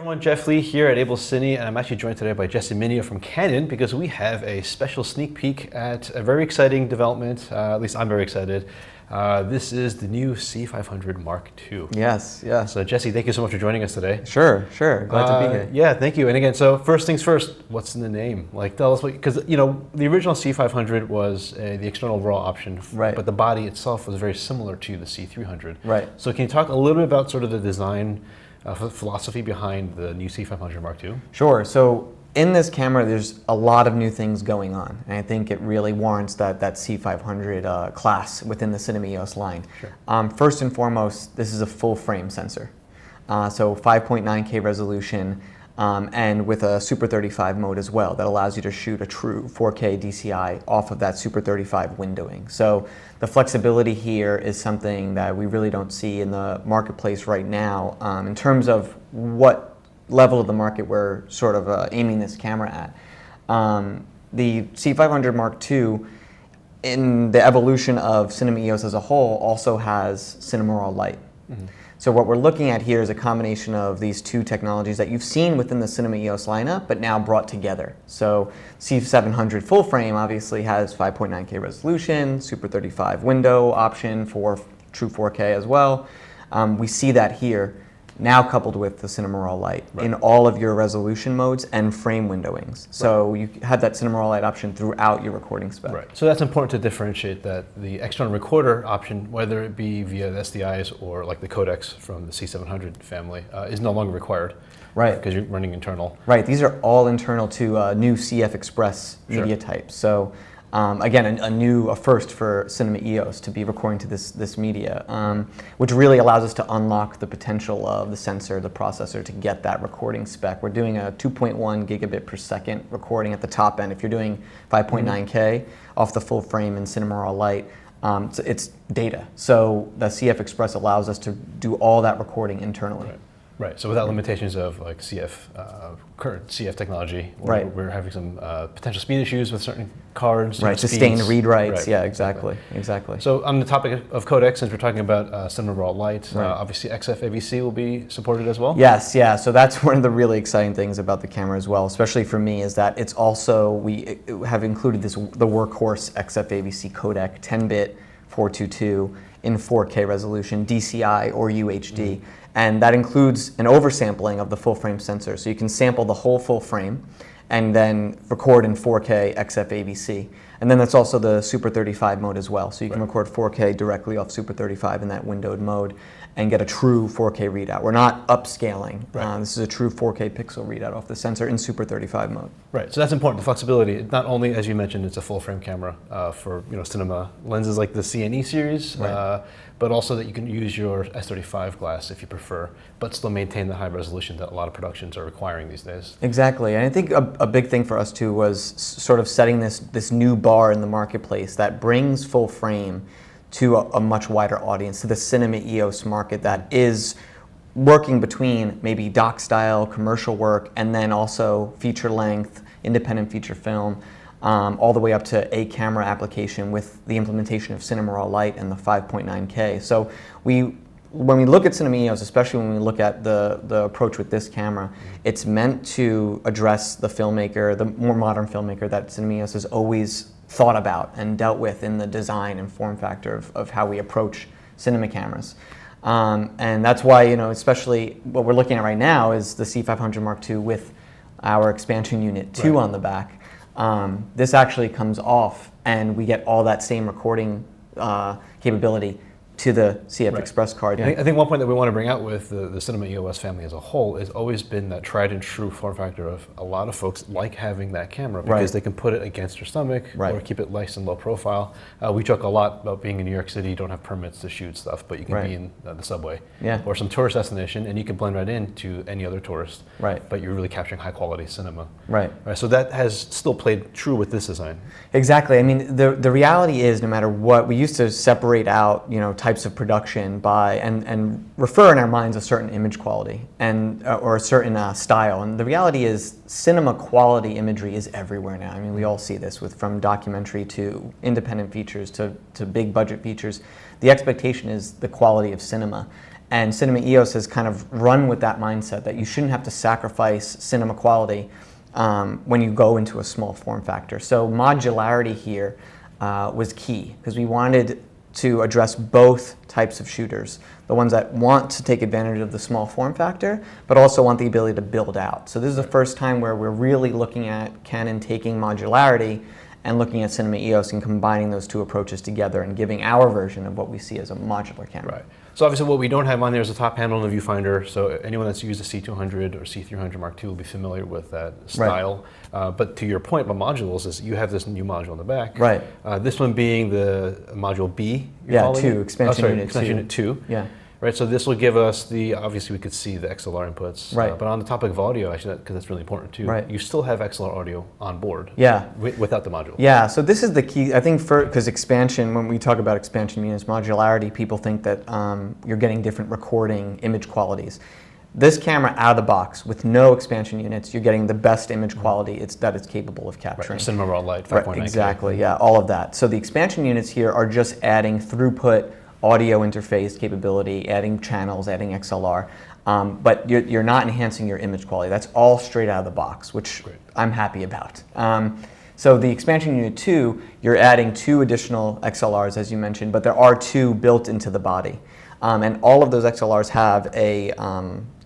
Everyone, Jeff Lee here at AbelCine, and I'm actually joined today by Jesse Mineo from Canon because we have a special sneak peek at a very exciting development. At least I'm very excited. This is the new C500 Mark II. Yes, yeah. So Jesse, thank you so much for joining us today. Sure. Glad to be here. Yeah, thank you. And again, so first things first, what's in the name? Like, tell us what, because the original C500 was the external raw option, right? But the body itself was very similar to the C300, right? So can you talk a little bit about sort of the design philosophy behind the new C500 Mark II? Sure. So in this camera, there's a lot of new things going on, and I think it really warrants that C500 class within the Cinema EOS line. Sure. First and foremost, this is a full frame sensor, so 5.9K resolution, and with a Super 35 mode as well that allows you to shoot a true 4K DCI off of that Super 35 windowing. So the flexibility here is something that we really don't see in the marketplace right now in terms of what level of the market we're sort of aiming this camera at. The C500 Mark II, in the evolution of Cinema EOS as a whole, also has Cinema Raw Light. Mm-hmm. So what we're looking at here is a combination of these two technologies that you've seen within the Cinema EOS lineup, but now brought together. So C700 full frame obviously has 5.9K resolution, Super 35 window option for true 4K as well. We see that here, now coupled with the Cinema Raw Light in all of your resolution modes and frame windowings. So you have that Cinema Raw Light option throughout your recording spec. Right. So that's important to differentiate that the external recorder option, whether it be via the SDIs or like the codecs from the C700 family, is no longer required. Right. Because you're running internal. Right. These are all internal to new CF Express media types. So again, a first for Cinema EOS to be recording to this media, which really allows us to unlock the potential of the sensor, the processor, to get that recording spec. We're doing a 2.1 gigabit per second recording at the top end. If you're doing 5.9K off the full frame in Cinema Raw Light, it's data. So the CF Express allows us to do all that recording internally. Right, so without limitations of like current CF technology, we're having some potential speed issues with certain cards. Right, sustained read writes, yeah, exactly. So on the topic of codecs, since we're talking about Cinema Raw Light, obviously XF AbC will be supported as well? Yes, yeah, so that's one of the really exciting things about the camera as well, especially for me, is that it's also, we have included the workhorse XF AbC codec, 10-bit 422 in 4K resolution, DCI or UHD. And that includes an oversampling of the full frame sensor. So you can sample the whole full frame and then record in 4K XF AbC. And then that's also the Super 35 mode as well. So you can record 4K directly off Super 35 in that windowed mode and get a true 4K readout. We're not upscaling. This is a true 4K pixel readout off the sensor in Super 35 mode. Right, so that's important, the flexibility. Not only, as you mentioned, it's a full frame camera for cinema lenses like the CNE series, but also that you can use your S35 glass if you prefer, but still maintain the high resolution that a lot of productions are requiring these days. Exactly, and I think a big thing for us too was sort of setting this new bar in the marketplace that brings full frame to a much wider audience, to the Cinema EOS market that is working between maybe doc style, commercial work, and then also feature length, independent feature film, all the way up to a camera application with the implementation of Cinema Raw Light and the 5.9K. So when we look at Cinema EOS, especially when we look at the approach with this camera, it's meant to address the filmmaker, the more modern filmmaker that Cinema EOS has always thought about and dealt with in the design and form factor of how we approach cinema cameras. And that's why, especially what we're looking at right now is the C500 Mark II with our expansion unit 2 on the back. This actually comes off and we get all that same recording capability to the CF Express card. I think one point that we want to bring out with the Cinema EOS family as a whole has always been that tried and true form factor of a lot of folks like having that camera because they can put it against their stomach or keep it nice and low profile. We joke a lot about being in New York City, you don't have permits to shoot stuff, but you can be in the subway or some tourist destination and you can blend right into any other tourist, but you're really capturing high quality cinema. So that has still played true with this design. Exactly. I mean, the reality is no matter what, we used to separate out, types of production by and refer in our minds a certain image quality and or a certain style, and the reality is cinema quality imagery is everywhere now. I mean, we all see this from documentary to independent features to big budget features. The expectation is the quality of cinema, And Cinema EOS has kind of run with that mindset that you shouldn't have to sacrifice cinema quality when you go into a small form factor. So modularity here was key because we wanted to address both types of shooters. The ones that want to take advantage of the small form factor, but also want the ability to build out. So this is the first time where we're really looking at Canon taking modularity and looking at Cinema EOS and combining those two approaches together and giving our version of what we see as a modular camera. Right. So obviously what we don't have on there is the top panel and the viewfinder, so anyone that's used a C200 or C300 Mark II will be familiar with that style. Right. But to your point about modules is you have this new module in the back. Right. This one being the module B. Expansion unit 2. Yeah. Right, so this will give us obviously we could see the XLR inputs. Right. But on the topic of audio, actually, because that's really important too, right. you still have XLR audio on board. Yeah. Without the module. Yeah, so this is the key, I think, because expansion, when we talk about expansion units, modularity, people think that you're getting different recording image qualities. This camera out of the box with no expansion units, you're getting the best image quality that it's capable of capturing. Right, cinema raw light, 5.9K. Right, exactly, yeah, all of that. So the expansion units here are just adding throughput, audio interface capability, adding channels, adding XLR, but you're not enhancing your image quality. That's all straight out of the box, which I'm happy about. So the expansion unit 2, you're adding 2 additional XLRs, as you mentioned, but there are 2 built into the body. And all of those XLRs have a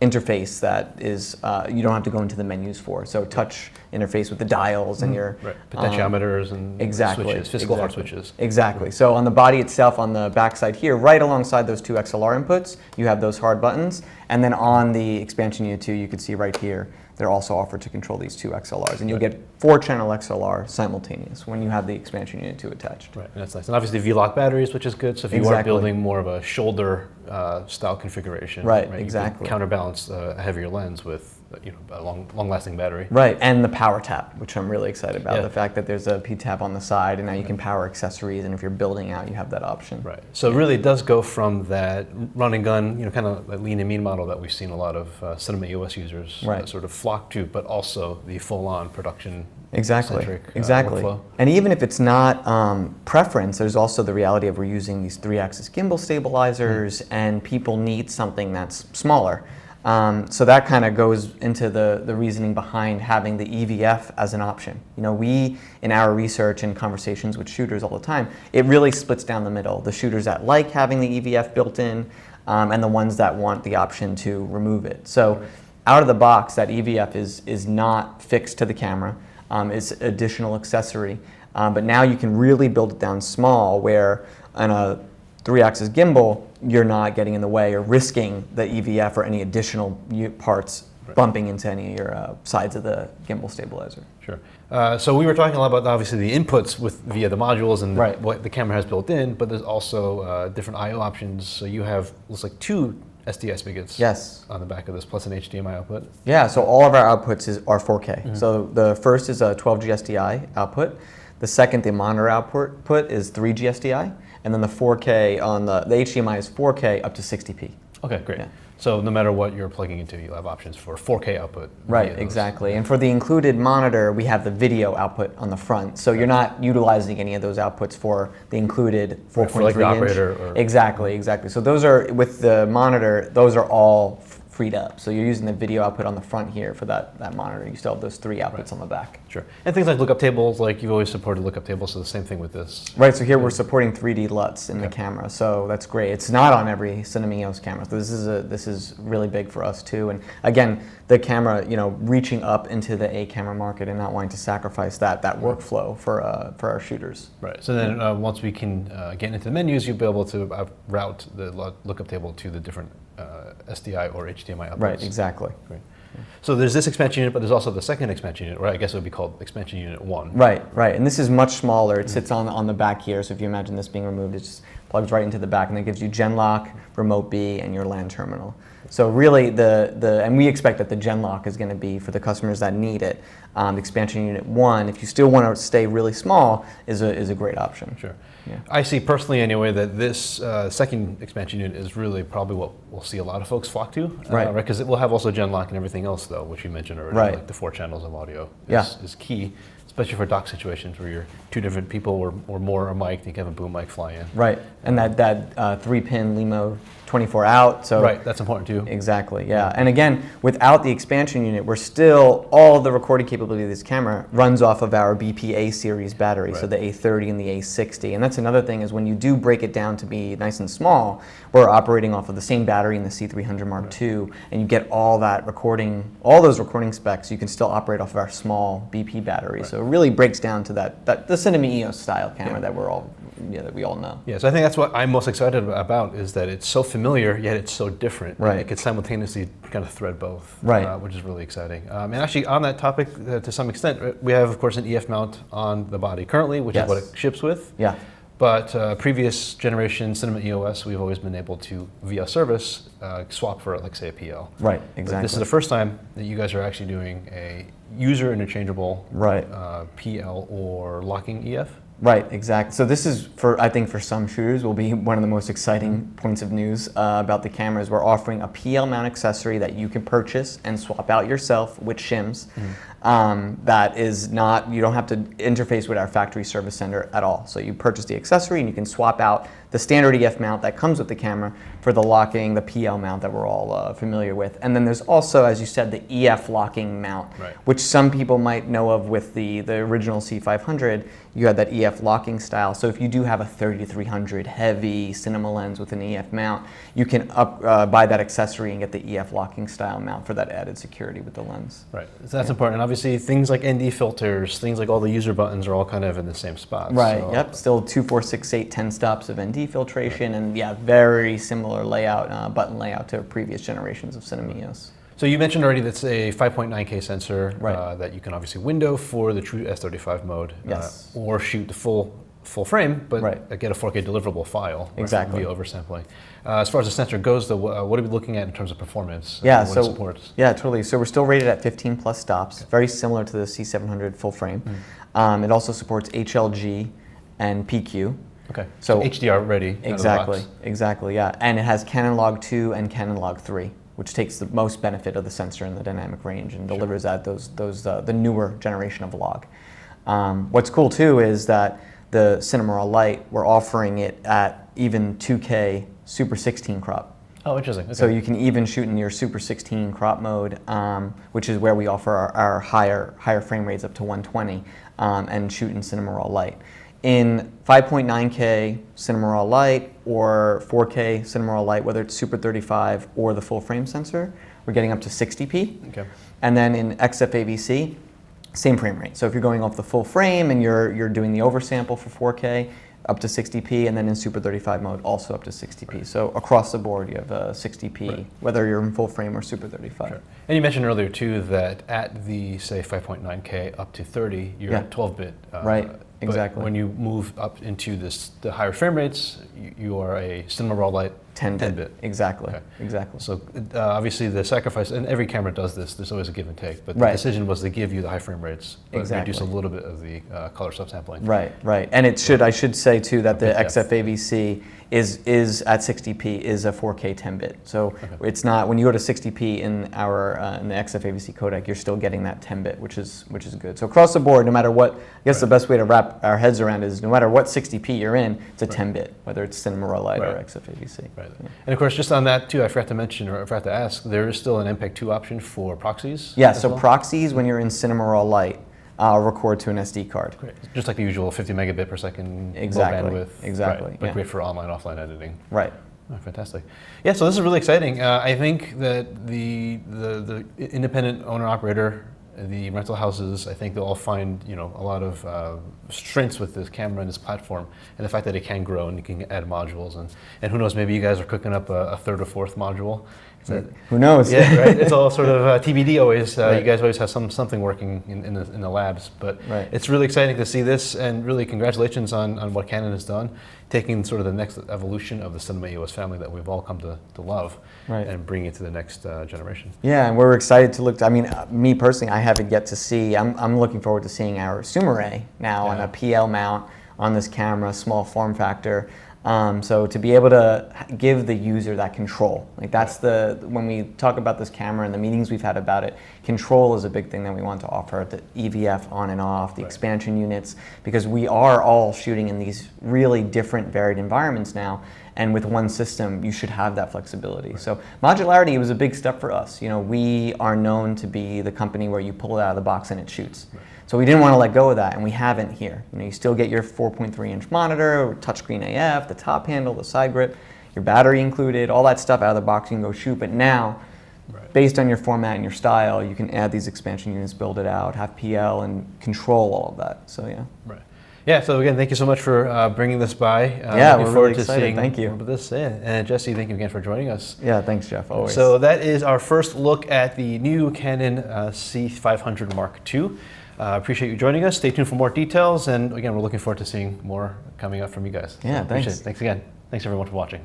interface that is you don't have to go into the menus for. So touch interface with the dials and your potentiometers and switches, physical hard switches. Exactly. So on the body itself, on the backside here, right alongside those 2 XLR inputs, you have those hard buttons. And then on the expansion unit 2, you can see right here, they're also offered to control these 2 XLRs. And you'll get 4-channel XLR simultaneous when you have the expansion unit 2 attached. Right, and that's nice. And obviously V-Lock batteries, which is good. So if you are building more of a shoulder style configuration, you can counterbalance a heavier lens with a long-lasting battery. Right, and the power tap, which I'm really excited about. The fact that there's a P-tap on the side, and now you can power accessories, and if you're building out, you have that option. Right. So it really does go from that run and gun, kind of that lean and mean model that we've seen a lot of Cinema EOS users sort of flock to, but also the full-on production. Exactly. Workflow. And even if it's not preference, there's also the reality of we're using these 3-axis gimbal stabilizers, and people need something that's smaller. So that kind of goes into the reasoning behind having the EVF as an option. We, in our research and conversations with shooters all the time, it really splits down the middle. The shooters that like having the EVF built in, and the ones that want the option to remove it. So out of the box, that EVF is not fixed to the camera. It's additional accessory. But now you can really build it down small, where on a 3-axis gimbal, you're not getting in the way or risking the EVF or any additional parts bumping into any of your sides of the gimbal stabilizer. Sure. So we were talking a lot about obviously the inputs via the modules and what the camera has built in, but there's also different I/O options. So you have, looks like 2 SDI spigots on the back of this, plus an HDMI output. Yeah, so all of our outputs are 4K. So the first is a 12G SDI output. The second, the monitor output, is 3G SDI. And then the 4K on the HDMI is 4K up to 60p. Okay, great. Yeah. So no matter what you're plugging into, you'll have options for 4K output. Right, exactly. And for the included monitor, we have the video output on the front. So you're not utilizing any of those outputs for the included 4.3 inch. Operator. Exactly. So those are, with the monitor, those are all freed up. So you're using the video output on the front here for that monitor. You still have those 3 outputs on the back. Sure. And things like lookup tables, like you've always supported lookup tables, so the same thing with this. Right, so here we're supporting 3D LUTs in the camera, so that's great. It's not on every Cinema EOS camera, so this is really big for us too. And again, the camera, reaching up into the A camera market and not wanting to sacrifice that workflow for our shooters. Right, so then once we can get into the menus, you'll be able to route the lookup table to the different SDI or HDMI outputs. Right, exactly. Great. So there's this expansion unit, but there's also the second expansion unit, or I guess it would be called expansion unit 1. Right, and this is much smaller. It sits on the back here, so if you imagine this being removed, it just plugs right into the back, and it gives you Genlock, Remote B, and your LAN terminal. So really, and we expect that the Genlock is going to be, for the customers that need it, expansion unit 1, if you still want to stay really small, is a great option. Sure. Yeah. I see personally anyway that this second expansion unit is really probably what we'll see a lot of folks flock to. Right. Because it will have also Genlock and everything else though, which you mentioned already, like the 4 channels of audio is key, especially for dock situations where you're two different people or more are mic'd, you can have a boom mic fly in. Right, and that 3-pin LEMO 24 out. So right, that's important too. Exactly, yeah. And again, without the expansion unit, we're still, all the recording capability of this camera runs off of our BPA series battery, so the A30 and the A60. And that's another thing, is when you do break it down to be nice and small, we're operating off of the same battery in the C500 Mark II, and you get all that recording, all those recording specs, you can still operate off of our small BP battery. So it really breaks down to the Cinema EOS style camera that that we all know. Yeah, so I think that's what I'm most excited about, is that it's so familiar, yet it's so different. Right. It can simultaneously kind of thread both, which is really exciting. And actually, on that topic, to some extent, we have, of course, an EF mount on the body currently, which is what it ships with. Yeah. But previous generation Cinema EOS, we've always been able to, via service, swap for, like, say, a PL. Right, exactly. But this is the first time that you guys are actually doing a user interchangeable PL or locking EF. Right, exactly. So this is, I think for some shooters, will be one of the most exciting points of news about the cameras. We're offering a PL mount accessory that you can purchase and swap out yourself with shims. That is not, you don't have to interface with our factory service center at all. So you purchase the accessory and you can swap out the standard EF mount that comes with the camera for the locking, the PL mount that we're all familiar with. And then there's also, as you said, the EF locking mount, which some people might know of with the original C500. You had that EF locking style. So if you do have a 30-300 heavy cinema lens with an EF mount, you can buy that accessory and get the EF locking style mount for that added security with the lens. Right, so that's important. And obviously things like ND filters, things like all the user buttons are all kind of in the same spot. Right, so. Yep, still 2, 4, 6, 8, 10 stops of ND filtration, and yeah, very similar layout, button layout to previous generations of Cinema EOS. So you mentioned already that's a 5.9K sensor that you can obviously window for the true S35 mode, or shoot the full frame, but get a 4K deliverable file via oversampling. As far as the sensor goes, though, what are we looking at in terms of performance? Yeah, what it supports? Yeah, totally. So we're still rated at 15 plus stops, very similar to the C700 full frame. It also supports HLG and PQ. Okay, so HDR ready. Exactly, yeah. And it has Canon Log 2 and Canon Log 3, which takes the most benefit of the sensor in the dynamic range and delivers at the newer generation of log. What's cool too is that the Cinema Raw Lite, we're offering it at even 2K Super 16 crop. Oh, interesting. Okay. So you can even shoot in your Super 16 crop mode, which is where we offer our higher frame rates up to 120, and shoot in Cinema Raw Lite. In 5.9K Cinema Raw Lite or 4K Cinema Raw Lite, whether it's Super 35 or the full frame sensor, we're getting up to 60p. Okay. And then in XFAVC, same frame rate. So if you're going off the full frame and you're doing the oversample for 4K, up to 60p, and then in Super 35 mode, also up to 60p. Right. So across the board, you have 60p, whether you're in full frame or Super 35. Sure. And you mentioned earlier too that at the, say, 5.9K up to 30, you're at 12-bit. Right. Exactly. When you move up into the higher frame rates, you are a Cinema Raw Lite 10-bit. Exactly. Okay. Exactly. So obviously the sacrifice, and every camera does this, there's always a give and take, but the decision was to give you the high frame rates, but reduce a little bit of the color subsampling. Right. And it should, I should say too, that the XFAVC is at 60p is a 4K 10-bit. So it's not, when you go to 60p in the XFAVC codec, you're still getting that 10-bit, which is good. So across the board, no matter what, I guess the best way to wrap our heads around is no matter what 60p you're in, it's a 10-bit, whether it's Cinema Raw Lite or XFAVC. Right. Yeah. And of course, just on that too, I forgot to mention, or I forgot to ask, there is still an MPEG 2 option for proxies? Yeah, so proxies, when you're in Cinema Raw Lite, record to an SD card. Great. Just like the usual 50 megabit per second low bandwidth. Exactly. But great for online, offline editing. Right. Oh, fantastic. Yeah, so this is really exciting. I think that the independent owner-operator, the rental houses, I think they'll all find a lot of strengths with this camera and this platform, and the fact that it can grow and you can add modules, and who knows, maybe you guys are cooking up a third or fourth module. Who knows? Yeah, right. It's all sort of TBD always. You guys always have something working in the labs, but it's really exciting to see this, and really congratulations on what Canon has done, taking sort of the next evolution of the Cinema EOS family that we've all come to love, and bringing it to the next generation. Yeah, and we're excited to look. Me personally, I haven't yet to see. I'm looking forward to seeing our Sumaray now on a PL mount on this camera, small form factor. So to be able to give the user that control, like that's when we talk about this camera and the meetings we've had about it, control is a big thing that we want to offer, the EVF on and off, the expansion units, because we are all shooting in these really different varied environments now, and with one system you should have that flexibility. So modularity was a big step for us. We are known to be the company where you pull it out of the box and it shoots. So we didn't want to let go of that, and we haven't here. You still get your 4.3-inch monitor, touchscreen AF, the top handle, the side grip, your battery included, all that stuff out of the box, you can go shoot. But now, based on your format and your style, you can add these expansion units, build it out, have PL, and control all of that. So yeah. Right. Yeah. So again, thank you so much for bringing this by. Yeah, we're really excited. Thank you. This in. And Jesse, thank you again for joining us. Yeah, thanks, Jeff. Always. So that is our first look at the new Canon C500 Mark II. Appreciate you joining us. Stay tuned for more details. And again, we're looking forward to seeing more coming up from you guys. Yeah, so thanks. Thanks again. Thanks everyone for watching.